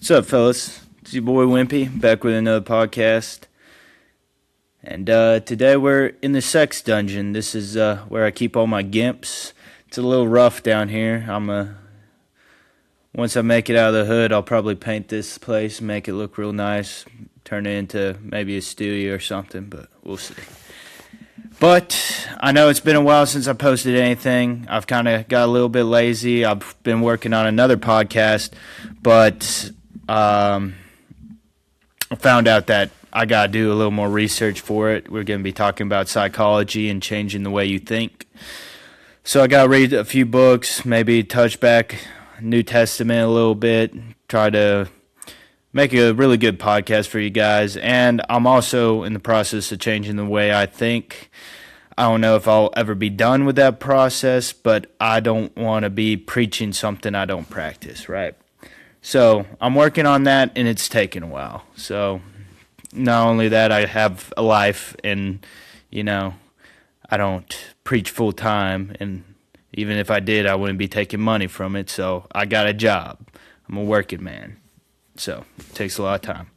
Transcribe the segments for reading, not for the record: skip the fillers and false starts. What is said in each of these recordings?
What's up, fellas? It's your boy Wimpy, back with another podcast. And today we're in the sex dungeon. This is where I keep all my gimps. It's a little rough down here. Once I make it out of the hood, I'll probably paint this place, make it look real nice, turn it into maybe a studio or something, but we'll see. But I know it's been a while since I posted anything. I've kind of got a little bit lazy. I've been working on another podcast, but I found out that I got to do a little more research for it. We're going to be talking about psychology and changing the way you think. So I got to read a few books, maybe touch back New Testament a little bit, try to make a really good podcast for you guys. And I'm also in the process of changing the way I think. I don't know if I'll ever be done with that process, but I don't want to be preaching something I don't practice, right? So I'm working on that, and it's taken a while. So not only that, I have a life, and, I don't preach full time, and even if I did, I wouldn't be taking money from it. So I got a job. I'm a working man. So it takes a lot of time.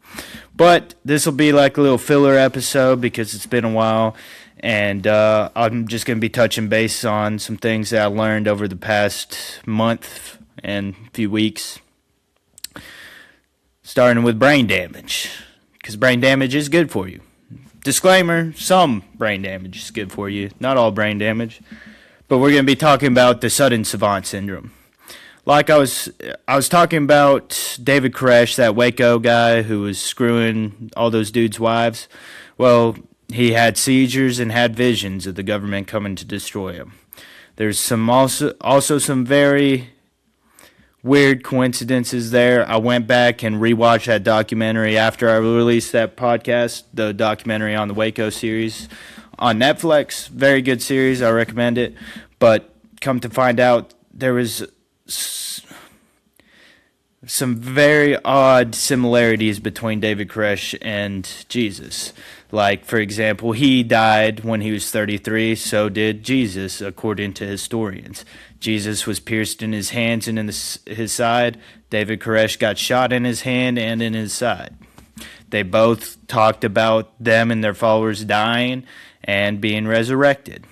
But this will be like a little filler episode because it's been a while. And I'm just going to be touching base on some things that I learned over the past month and few weeks. Starting with brain damage. Because brain damage is good for you. Disclaimer, some brain damage is good for you. Not all brain damage. But we're going to be talking about the sudden savant syndrome. Like I was talking about David Koresh, that Waco guy who was screwing all those dudes' wives. Well, he had seizures and had visions of the government coming to destroy him. There's also some very weird coincidences there. I went back and rewatched that documentary after I released that podcast, the documentary on the Waco series on Netflix. Very good series. I recommend it. But come to find out, there was some very odd similarities between David Koresh and Jesus. Like, for example, he died when he was 33, so did Jesus, according to historians. Jesus was pierced in his hands and in his side. David Koresh got shot in his hand and in his side. They both talked about them and their followers dying and being resurrected.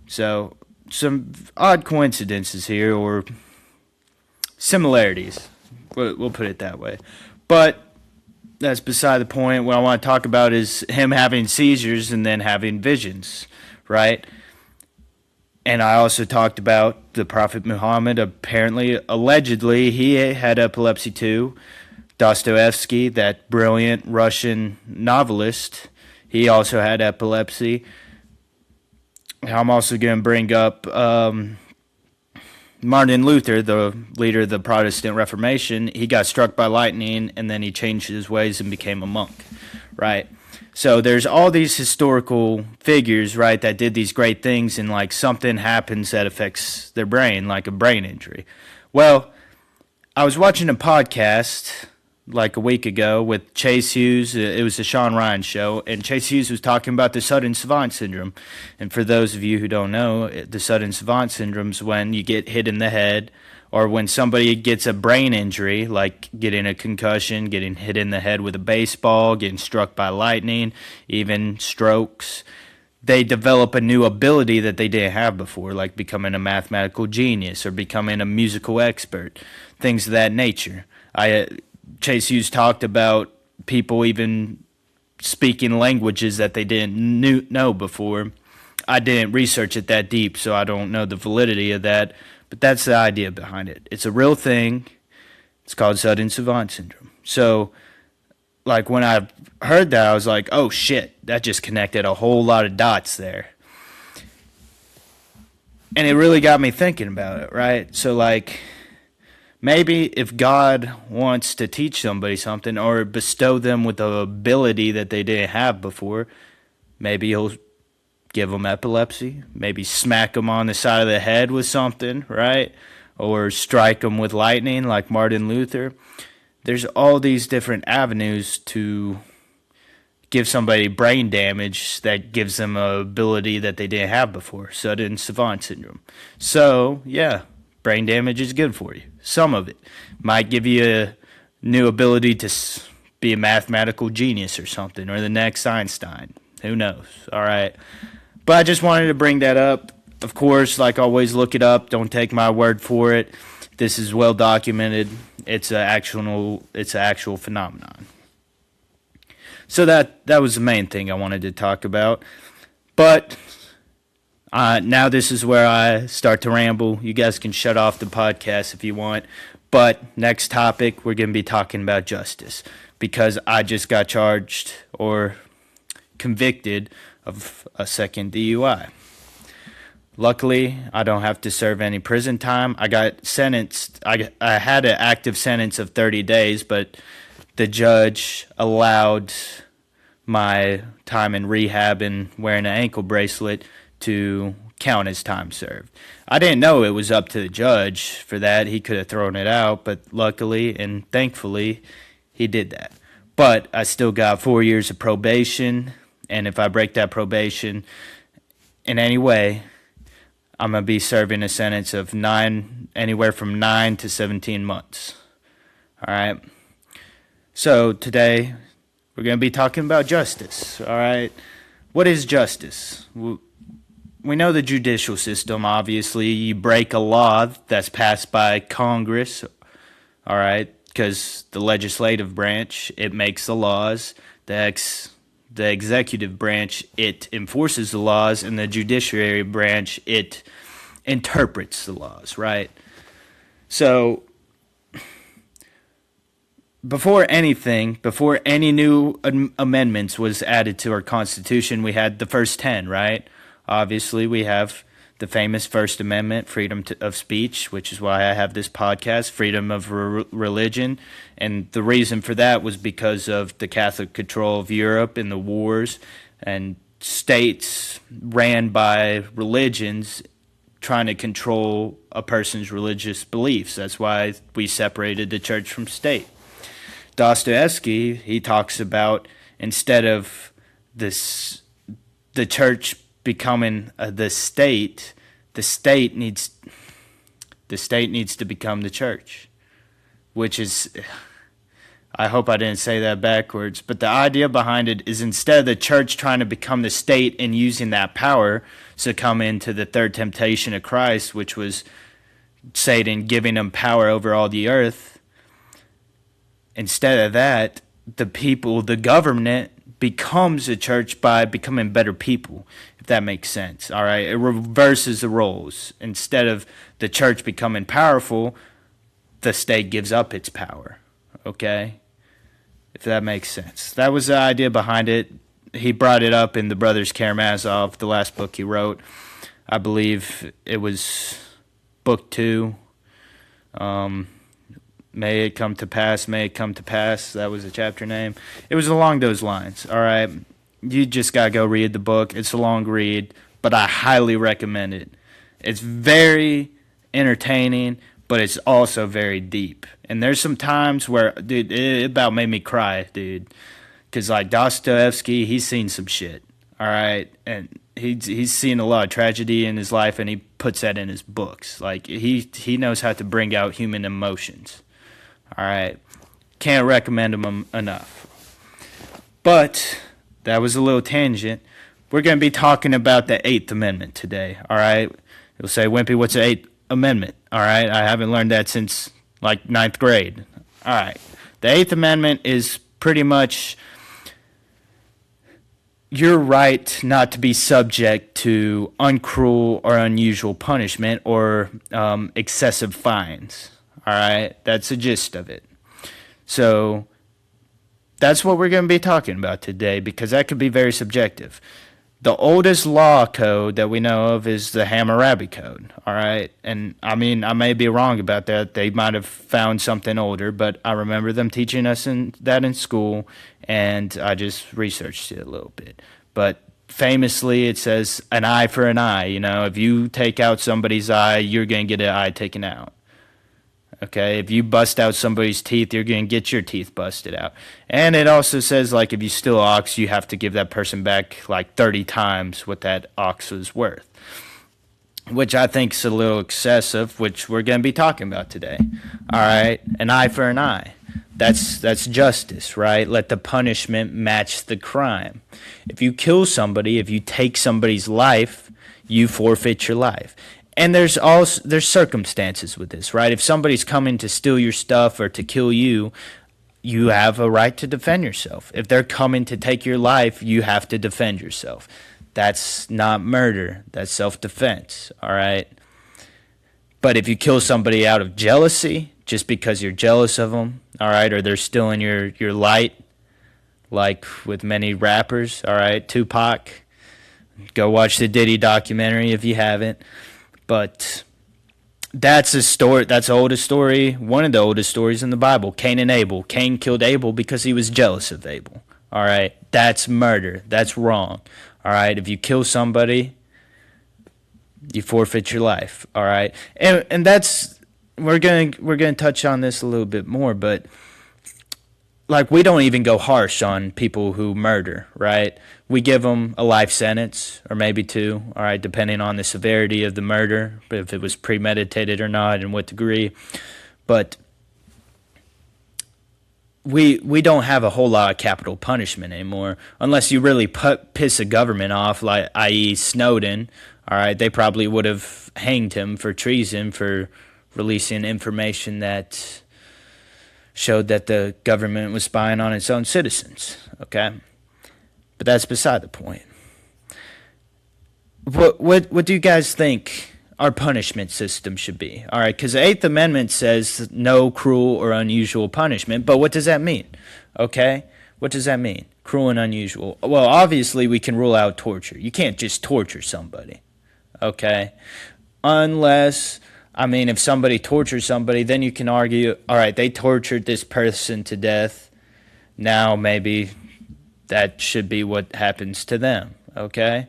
So, some odd coincidences here, or similarities. We'll put it that way. But that's beside the point. What I want to talk about is him having seizures and then having visions, right? And I also talked about the Prophet Muhammad. Apparently, allegedly, he had epilepsy too. Dostoevsky, that brilliant Russian novelist, he also had epilepsy. I'm also going to bring up Martin Luther, the leader of the Protestant Reformation. He got struck by lightning, and then he changed his ways and became a monk, right? So there's all these historical figures, right, that did these great things, and like something happens that affects their brain, like a brain injury. Well, I was watching a podcast like a week ago with Chase Hughes. It was the Sean Ryan show, and Chase Hughes was talking about the sudden savant syndrome. And for those of you who don't know, the sudden savant syndrome is when you get hit in the head, or when somebody gets a brain injury, like getting a concussion, getting hit in the head with a baseball, getting struck by lightning, even strokes. They develop a new ability that they didn't have before, like becoming a mathematical genius or becoming a musical expert, things of that nature. Chase Hughes talked about people even speaking languages that they didn't know before. I didn't research it that deep, so I don't know the validity of that, but that's the idea behind it. It's a real thing. It's called sudden savant syndrome. So, like, when I heard that, I was like, oh shit, that just connected a whole lot of dots there. And it really got me thinking about it, right? So, like, maybe if God wants to teach somebody something or bestow them with the ability that they didn't have before, maybe he'll give them epilepsy, maybe smack them on the side of the head with something, right? Or strike them with lightning like Martin Luther. There's all these different avenues to give somebody brain damage that gives them an ability that they didn't have before, sudden savant syndrome. So, yeah, brain damage is good for you. Some of it might give you new ability to be a mathematical genius or something, or the next Einstein. Who knows? All right. But I just wanted to bring that up. Of course, like always, look it up. Don't take my word for it. This is well documented. It's an actual phenomenon. So that was the main thing I wanted to talk about. But now this is where I start to ramble. You guys can shut off the podcast if you want. But next topic, we're going to be talking about justice, because I just got charged or convicted of a second DUI. Luckily, I don't have to serve any prison time. I got sentenced. I had an active sentence of 30 days, but the judge allowed my time in rehab and wearing an ankle bracelet to count as time served. I didn't know it was up to the judge for that. He could have thrown it out, but luckily and thankfully, he did that. But I still got 4 years of probation, and if I break that probation in any way, I'm going to be serving a sentence of anywhere from 9 to 17 months. All right? So today, we're going to be talking about justice. All right? What is justice? We know the judicial system, obviously. You break a law that's passed by Congress, all right? Because the legislative branch, it makes the laws. The executive branch, it enforces the laws, and the judiciary branch, it interprets the laws, right? So, before any new amendments was added to our Constitution, we had the first 10, right? Obviously, we have the famous First Amendment, freedom of speech, which is why I have this podcast, freedom of religion. And the reason for that was because of the Catholic control of Europe and the wars, and states ran by religions trying to control a person's religious beliefs. That's why we separated the church from state. Dostoevsky, he talks about, instead of the church becoming the state needs to become the church, which is, I hope I didn't say that backwards, but the idea behind it is, instead of the church trying to become the state and using that power, succumb into the third temptation of Christ, which was Satan giving them power over all the earth. Instead of that, the government becomes a church by becoming better people, if that makes sense. All right, it reverses the roles. Instead of the church becoming powerful, the state gives up its power. Okay, if that makes sense. That was the idea behind it. He brought it up in the Brothers Karamazov, the last book he wrote. I believe it was book 2. May it come to pass, may it come to pass. That was the chapter name. It was along those lines, all right? You just got to go read the book. It's a long read, but I highly recommend it. It's very entertaining, but it's also very deep. And there's some times where, dude, it about made me cry, dude. Because, like, Dostoevsky, he's seen some shit, all right? And he's seen a lot of tragedy in his life, and he puts that in his books. Like, he knows how to bring out human emotions. All right, can't recommend them enough. But that was a little tangent. We're going to be talking about the 8th Amendment today, all right? You'll say, Wimpy, what's the 8th Amendment? All right, I haven't learned that since, like, 9th grade. All right, the 8th Amendment is pretty much your right not to be subject to uncruel or unusual punishment or excessive fines. All right, that's the gist of it. So that's what we're going to be talking about today, because that could be very subjective. The oldest law code that we know of is the Hammurabi Code, all right? And, I mean, I may be wrong about that. They might have found something older, but I remember them teaching us that in school, and I just researched it a little bit. But famously, it says an eye for an eye. You know, if you take out somebody's eye, you're going to get an eye taken out. Okay, if you bust out somebody's teeth, you're going to get your teeth busted out. And it also says, like, if you steal an ox, you have to give that person back, like, 30 times what that ox was worth, which I think is a little excessive, which we're going to be talking about today. All right, an eye for an eye. That's justice, right? Let the punishment match the crime. If you kill somebody, if you take somebody's life, you forfeit your life. And there's circumstances with this, right? If somebody's coming to steal your stuff or to kill you, you have a right to defend yourself. If they're coming to take your life, you have to defend yourself. That's not murder. That's self-defense, all right? But if you kill somebody out of jealousy, just because you're jealous of them, all right, or they're stealing your light, like with many rappers, all right, Tupac, go watch the Diddy documentary if you haven't. But that's a story. That's the oldest story. One of the oldest stories in the Bible. Cain and Abel. Cain killed Abel because he was jealous of Abel. All right, that's murder. That's wrong. All right, if you kill somebody, you forfeit your life. All right, and that's we're gonna touch on this a little bit more, but like we don't even go harsh on people who murder, right? We give them a life sentence or maybe two, all right, depending on the severity of the murder, but if it was premeditated or not and what degree. But we don't have a whole lot of capital punishment anymore unless you really piss a government off, like i.e. Snowden, all right? They probably would have hanged him for treason for releasing information that showed that the government was spying on its own citizens, okay? But that's beside the point. What do you guys think our punishment system should be? All right, because the Eighth Amendment says no cruel or unusual punishment, but what does that mean? Okay, what does that mean? Cruel and unusual. Well, obviously we can rule out torture. You can't just torture somebody, okay? Unless, I mean, if somebody tortures somebody, then you can argue, all right, they tortured this person to death. Now maybe that should be what happens to them, okay?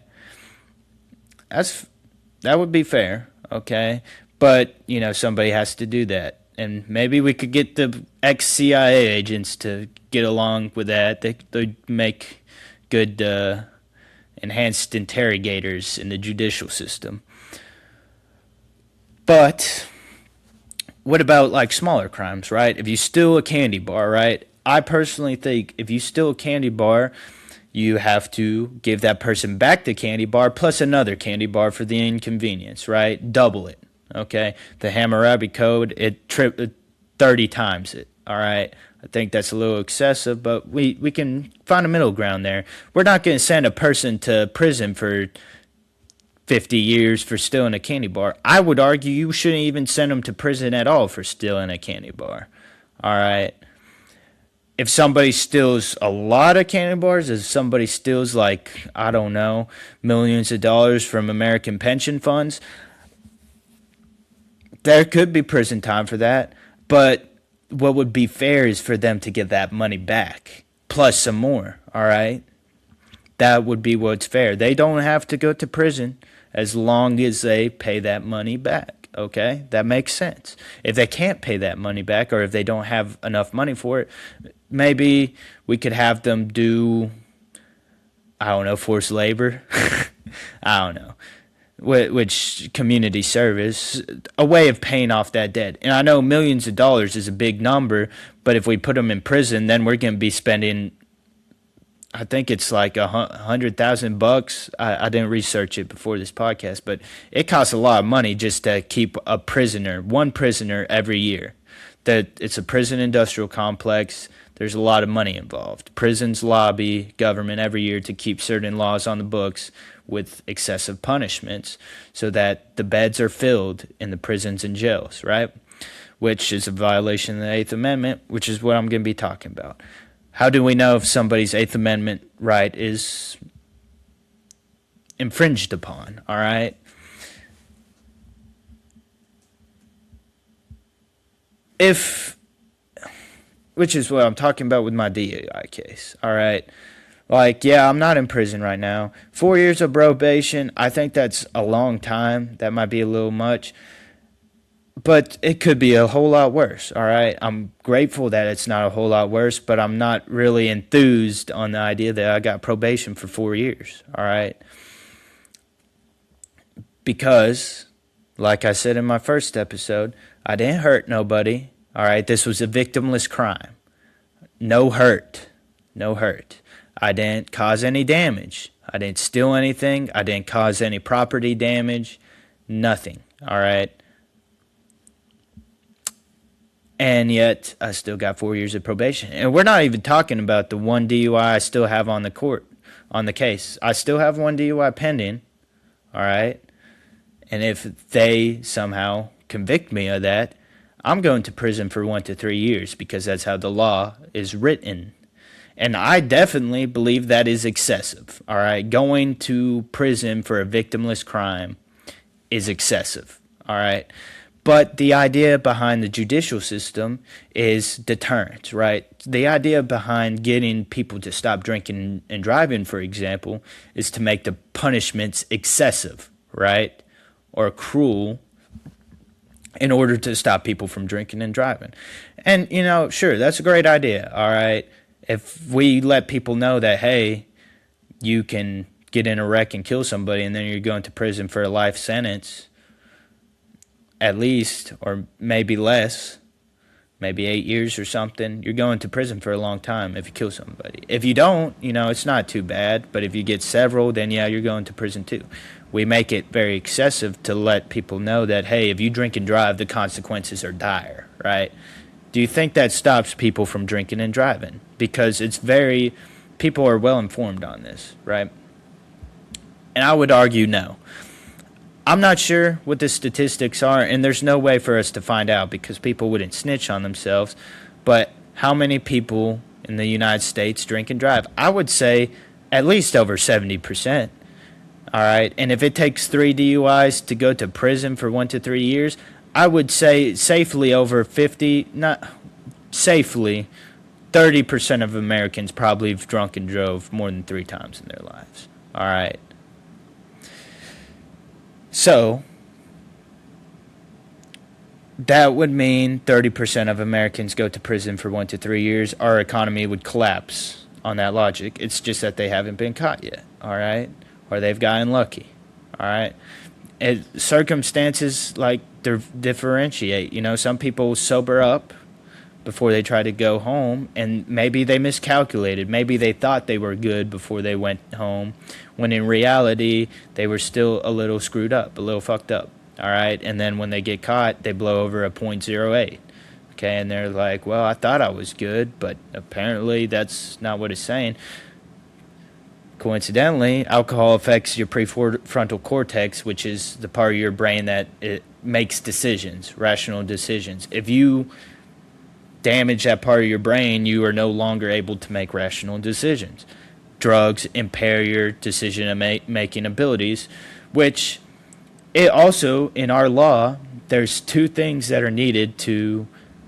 That would be fair, okay? But, you know, somebody has to do that. And maybe we could get the ex-CIA agents to get along with that. They make good enhanced interrogators in the judicial system. But what about like smaller crimes, right? If you steal a candy bar, right? I personally think if you steal a candy bar, you have to give that person back the candy bar plus another candy bar for the inconvenience, right? Double it, okay? The Hammurabi Code, it 30 times it, all right? I think that's a little excessive, but we can find a middle ground there. We're not going to send a person to prison for 50 years for stealing a candy bar. I would argue you shouldn't even send them to prison at all for stealing a candy bar, all right? If somebody steals a lot of candy bars, if somebody steals like, I don't know, millions of dollars from American pension funds, there could be prison time for that. But what would be fair is for them to get that money back, plus some more, all right? That would be what's fair. They don't have to go to prison as long as they pay that money back, okay? That makes sense. If they can't pay that money back or if they don't have enough money for it, maybe we could have them do, I don't know, forced labor. I don't know. Which community service, a way of paying off that debt. And I know millions of dollars is a big number, but if we put them in prison, then we're going to be spending, I think it's like $100,000. I didn't research it before this podcast, but it costs a lot of money just to keep a prisoner, one prisoner every year. That it's a prison industrial complex. There's a lot of money involved. Prisons lobby government every year to keep certain laws on the books with excessive punishments so that the beds are filled in the prisons and jails, right? Which is a violation of the Eighth Amendment, which is what I'm going to be talking about. How do we know if somebody's Eighth Amendment right is infringed upon, all right? Which is what I'm talking about with my DUI case, all right? Like, yeah, I'm not in prison right now. 4 years of probation, I think that's a long time. That might be a little much. But it could be a whole lot worse, all right? I'm grateful that it's not a whole lot worse, but I'm not really enthused on the idea that I got probation for 4 years, all right? Because, like I said in my first episode, I didn't hurt nobody, all right? This was a victimless crime. No hurt. No hurt. I didn't cause any damage. I didn't steal anything. I didn't cause any property damage. Nothing. All right. And yet, I still got 4 years of probation. And we're not even talking about the one DUI I still have on the court, on the case. I still have one DUI pending. All right. And if they somehow convict me of that, I'm going to prison for 1 to 3 years because that's how the law is written. And I definitely believe that is excessive. All right. Going to prison for a victimless crime is excessive. All right. But the idea behind the judicial system is deterrence, right? The idea behind getting people to stop drinking and driving, for example, is to make the punishments excessive, right? Or cruel in order to stop people from drinking and driving. And, sure, that's a great idea, all right? If we let people know that, hey, you can get in a wreck and kill somebody and then you're going to prison for a life sentence, at least, or maybe less, maybe 8 years or something, you're going to prison for a long time if you kill somebody. If you don't, it's not too bad. But if you get several, then yeah, you're going to prison too. We make it very excessive to let people know that, hey, if you drink and drive, the consequences are dire, right? Do you think that stops people from drinking and driving? Because people are well informed on this, right? And I would argue no. I'm not sure what the statistics are, and there's no way for us to find out because people wouldn't snitch on themselves. But how many people in the United States drink and drive? I would say at least over 70%. All right. And if it takes 3 DUIs to go to prison for 1 to 3 years, I would say safely over 50, not safely, 30% of Americans probably have drunk and drove more than 3 times in their lives. All right. So, that would mean 30% of Americans go to prison for 1 to 3 years. Our economy would collapse on that logic. It's just that they haven't been caught yet, all right? Or they've gotten lucky, all right? Circumstances differentiate. Some people sober up before they try to go home, and maybe they miscalculated. Maybe they thought they were good before they went home, when in reality, they were still a little screwed up, a little fucked up, all right? And then when they get caught, they blow over a .08, okay? And they're like, well, I thought I was good, but apparently that's not what it's saying. Coincidentally, alcohol affects your prefrontal cortex, which is the part of your brain that it makes decisions, rational decisions. If you damage that part of your brain, you are no longer able to make rational decisions. Drugs impair your decision-making abilities, which it also, in our law, there's 2 things that are needed to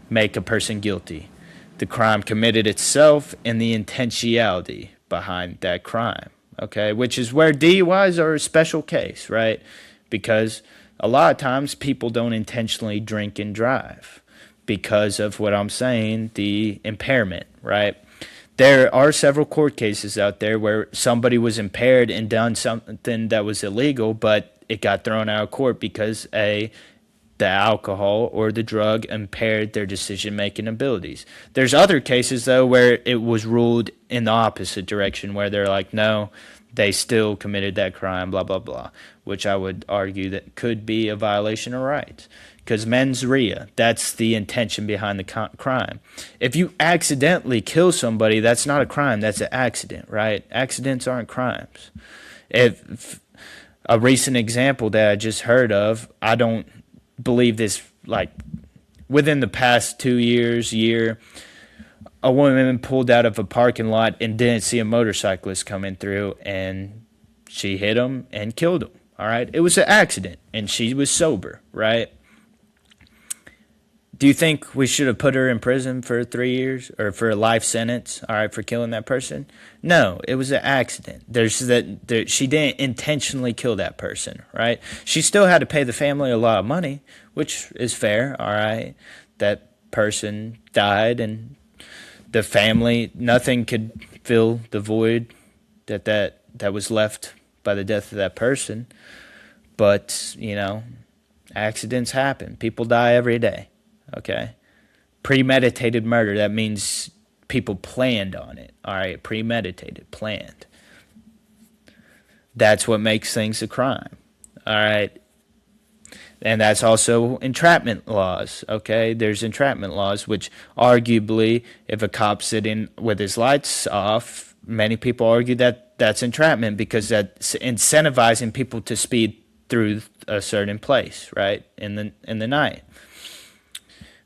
make a person guilty. The crime committed itself and the intentionality behind that crime, okay? Which is where DUIs are a special case, right? Because a lot of times people don't intentionally drink and drive because of what I'm saying, the impairment, right? There are several court cases out there where somebody was impaired and done something that was illegal, but it got thrown out of court because the alcohol or the drug impaired their decision-making abilities. There's other cases, though, where it was ruled in the opposite direction, where they're like, no, they still committed that crime, blah, blah, blah, which I would argue that could be a violation of rights. Because mens rea, that's the intention behind the crime. If you accidentally kill somebody, that's not a crime, that's an accident, right? Accidents aren't crimes. If a recent example that I just heard of, I don't believe this, within the past 2 year, a woman pulled out of a parking lot and didn't see a motorcyclist coming through, and she hit him and killed him, all right? It was an accident, and she was sober, right? Do you think we should have put her in prison for 3 years or for a life sentence, all right, for killing that person? No, it was an accident. She didn't intentionally kill that person, right? She still had to pay the family a lot of money, which is fair, all right? That person died, and the family, nothing could fill the void that was left by the death of that person. But, accidents happen. People die every day. Okay, premeditated murder, that means people planned on it. All right, premeditated, planned. That's what makes things a crime. All right. And that's also entrapment laws. Okay, there's entrapment laws, which arguably, if a cop's sitting with his lights off, many people argue that that's entrapment because that's incentivizing people to speed through a certain place, right, in the night,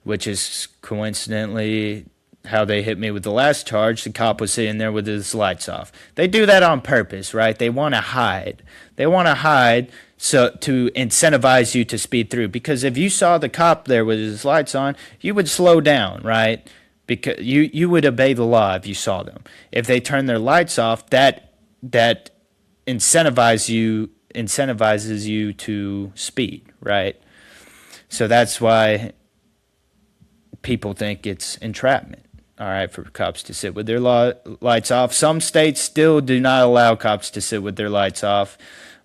which is coincidentally how they hit me with the last charge. The cop was sitting there with his lights off. They do that on purpose, right? They want to hide. They want to hide so to incentivize you to speed through. Because if you saw the cop there with his lights on, you would slow down, right? Because you would obey the law if you saw them. If they turn their lights off, that incentivizes you to speed, right? So that's why people think it's entrapment. All right, for cops to sit with their lights off. Some states still do not allow cops to sit with their lights off.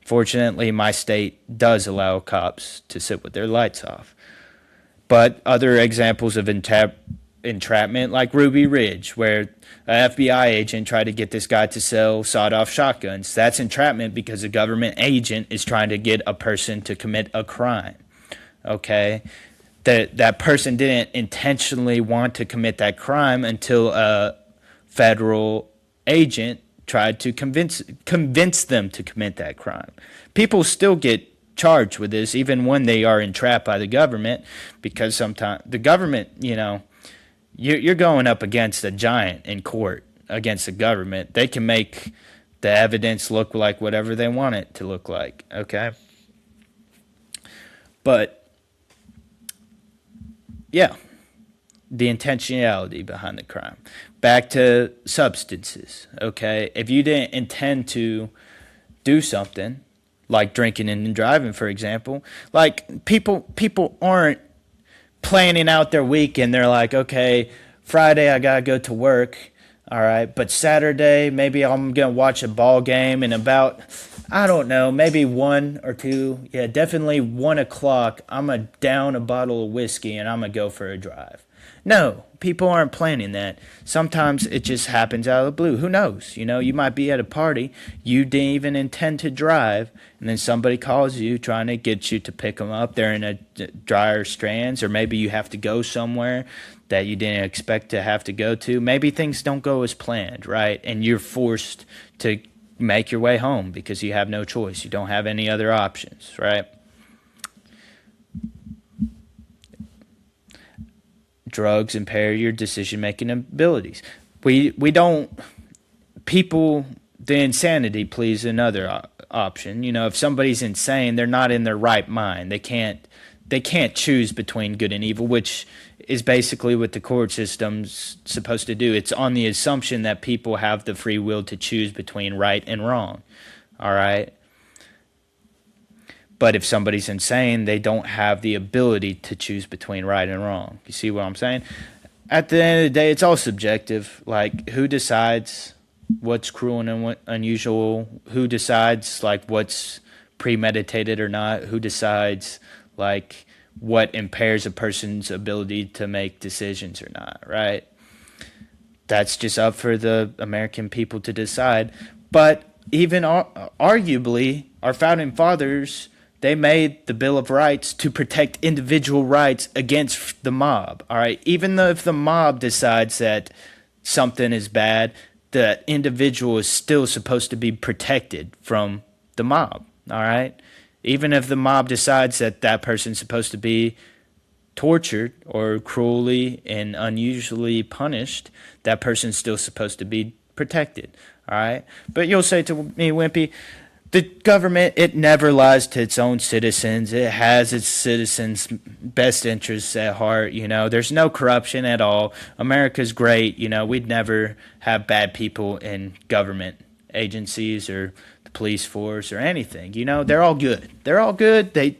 Fortunately, my state does allow cops to sit with their lights off. But other examples of entrapment, like Ruby Ridge, where an FBI agent tried to get this guy to sell sawed-off shotguns. That's entrapment because a government agent is trying to get a person to commit a crime. Okay? That person didn't intentionally want to commit that crime until a federal agent tried to convince them to commit that crime. People still get charged with this even when they are entrapped by the government, because sometimes the government, you're going up against a giant in court against the government. They can make the evidence look like whatever they want it to look like, okay? But yeah, the intentionality behind the crime. Back to substances, okay? If you didn't intend to do something, like drinking and driving, for example, like people aren't planning out their weekend. They're like, okay, Friday I gotta go to work, all right, but Saturday maybe I'm gonna watch a ball game, and about, I don't know, maybe 1 or 2, yeah, definitely 1 o'clock, I'm going to down a bottle of whiskey and I'm going to go for a drive. No, people aren't planning that. Sometimes it just happens out of the blue. Who knows? You might be at a party, you didn't even intend to drive, and then somebody calls you trying to get you to pick them up. They're in a dire strands, or maybe you have to go somewhere that you didn't expect to have to go to. Maybe things don't go as planned, right? And you're forced to make your way home because you have no choice. You don't have any other options, right? Drugs impair your decision-making abilities. We don't, people, the insanity please another option. If somebody's insane, they're not in their right mind. They can't choose between good and evil, which is basically what the court system's supposed to do. It's on the assumption that people have the free will to choose between right and wrong. All right? But if somebody's insane, they don't have the ability to choose between right and wrong. You see what I'm saying? At the end of the day, it's all subjective. Like, who decides what's cruel and unusual? Who decides, like, what's premeditated or not? Who decides, like, what impairs a person's ability to make decisions or not, right? That's just up for the American people to decide. But even arguably, our founding fathers, they made the Bill of Rights to protect individual rights against the mob, all right? Even though if the mob decides that something is bad, the individual is still supposed to be protected from the mob, all right? Even if the mob decides that that person's supposed to be tortured or cruelly and unusually punished, that person's still supposed to be protected, all right? But you'll say to me, Wimpy, the government, it never lies to its own citizens. It has its citizens' best interests at heart. There's no corruption at all. America's great. We'd never have bad people in government agencies or the police force or anything. They're all good. They're all good. They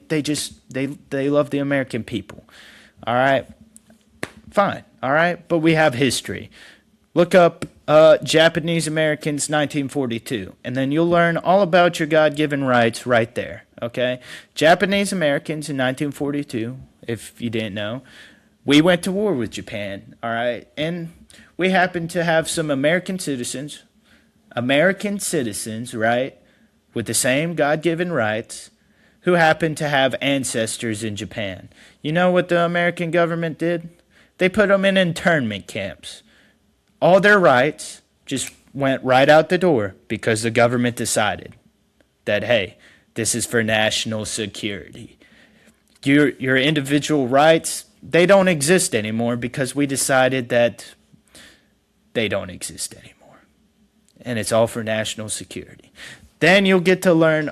love the American people. All right? Fine. All right? But we have history. Look up Japanese Americans 1942, and then you'll learn all about your God-given rights right there, okay? Japanese Americans in 1942, if you didn't know, we went to war with Japan, all right? And we happen to have some American citizens, right, with the same God-given rights, who happen to have ancestors in Japan. You know what the American government did? They put them in internment camps. All their rights just went right out the door because the government decided that, hey, this is for national security. Your individual rights, they don't exist anymore because we decided that they don't exist anymore. And it's all for national security. Then you'll get to learn,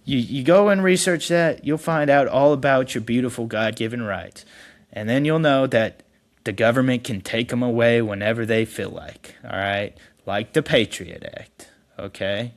you go and research that, you'll find out all about your beautiful God-given rights. And then you'll know that the government can take them away whenever they feel like, all right? Like the Patriot Act, okay?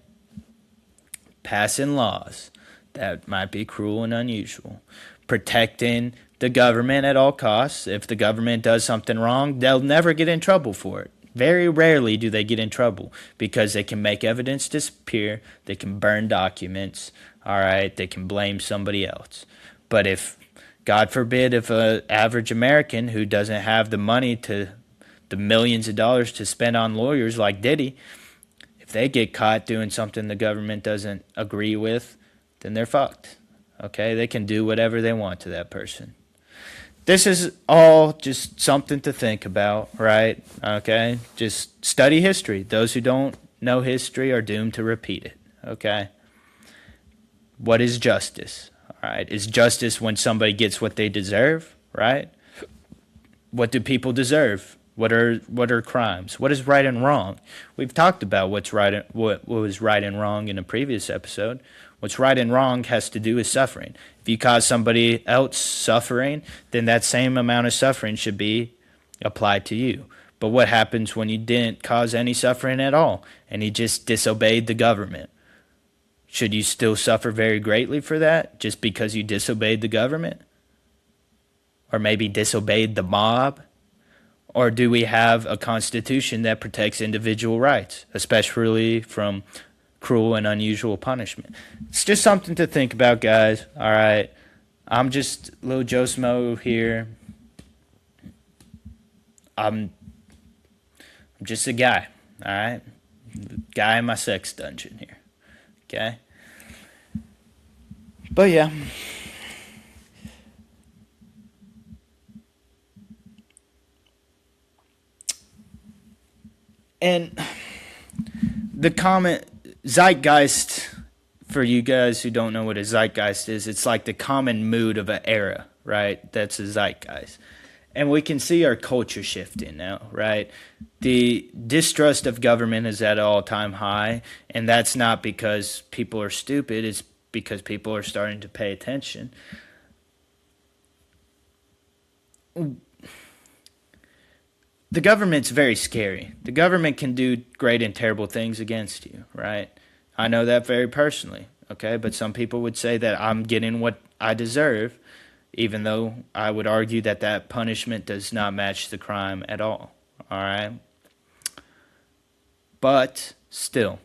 Passing laws that might be cruel and unusual. Protecting the government at all costs. If the government does something wrong, they'll never get in trouble for it. Very rarely do they get in trouble because they can make evidence disappear, they can burn documents, all right, they can blame somebody else. But if, God forbid, if an average American who doesn't have the money to, the millions of dollars to spend on lawyers like Diddy, if they get caught doing something the government doesn't agree with, then they're fucked, okay? They can do whatever they want to that person. This is all just something to think about, right? Okay? Just study history. Those who don't know history are doomed to repeat it, okay? What is justice? All right? Is justice when somebody gets what they deserve, right? What do people deserve? What are crimes? What is right and wrong? We've talked about what was right and wrong in a previous episode. What's right and wrong has to do with suffering. If you cause somebody else suffering, then that same amount of suffering should be applied to you. But what happens when you didn't cause any suffering at all and you just disobeyed the government? Should you still suffer very greatly for that just because you disobeyed the government? Or maybe disobeyed the mob? Or do we have a constitution that protects individual rights, especially from cruel and unusual punishment? It's just something to think about, guys. All right. I'm just little Joe Smo here. I'm just a guy. All right. Guy in my sex dungeon here. Okay. But yeah. And the comment zeitgeist, for you guys who don't know what a zeitgeist is, it's like the common mood of an era, right? That's a zeitgeist. And we can see our culture shifting now, right? The distrust of government is at an all-time high, and that's not because people are stupid, it's because people are starting to pay attention. The government's very scary. The government can do great and terrible things against you, right? I know that very personally, okay? But some people would say that I'm getting what I deserve, even though I would argue that that punishment does not match the crime at all, all right? But still,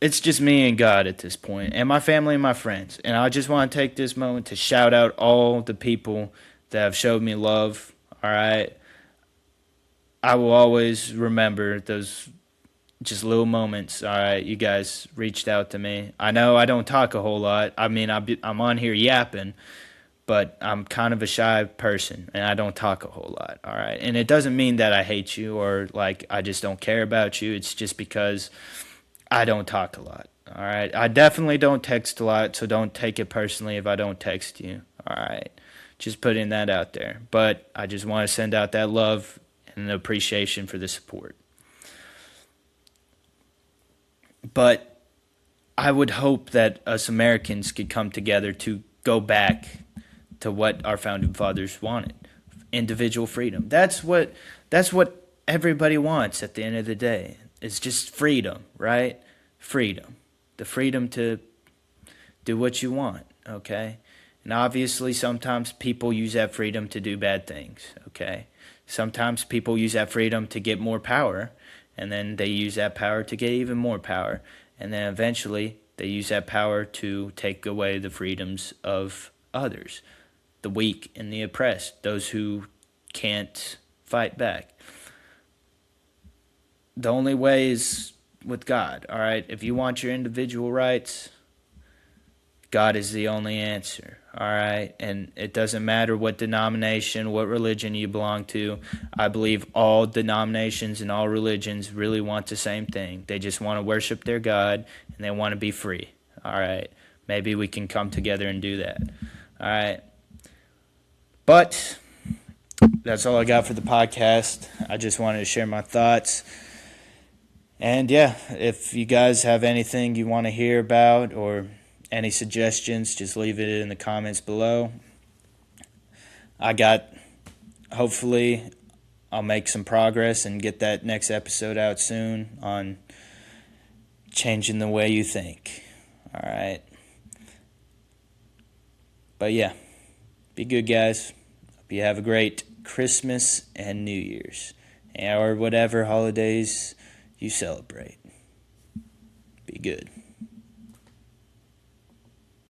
it's just me and God at this point, and my family and my friends. And I just want to take this moment to shout out all the people that have showed me love, all right? I will always remember those just little moments, all right? You guys reached out to me. I know I don't talk a whole lot. I mean, I'm on here yapping, but I'm kind of a shy person, and I don't talk a whole lot, all right? And it doesn't mean that I hate you or, like, I just don't care about you. It's just because I don't talk a lot, all right? I definitely don't text a lot, so don't take it personally if I don't text you, all right? Just putting that out there. But I just want to send out that love and appreciation for the support. But I would hope that us Americans could come together to go back to what our founding fathers wanted. Individual freedom. That's what everybody wants at the end of the day. It's just freedom, right? Freedom. The freedom to do what you want, okay? And obviously, sometimes people use that freedom to do bad things, okay? Sometimes people use that freedom to get more power, and then they use that power to get even more power. And then eventually, they use that power to take away the freedoms of others, the weak and the oppressed, those who can't fight back. The only way is with God, all right? If you want your individual rights, God is the only answer, all right? And it doesn't matter what denomination, what religion you belong to. I believe all denominations and all religions really want the same thing. They just want to worship their God, and they want to be free, all right? Maybe we can come together and do that, all right? But that's all I got for the podcast. I just wanted to share my thoughts. And yeah, if you guys have anything you want to hear about or any suggestions, just leave it in the comments below. Hopefully, I'll make some progress and get that next episode out soon on changing the way you think. All right. But yeah, be good, guys. Hope you have a great Christmas and New Year's, or whatever holidays you celebrate. Be good.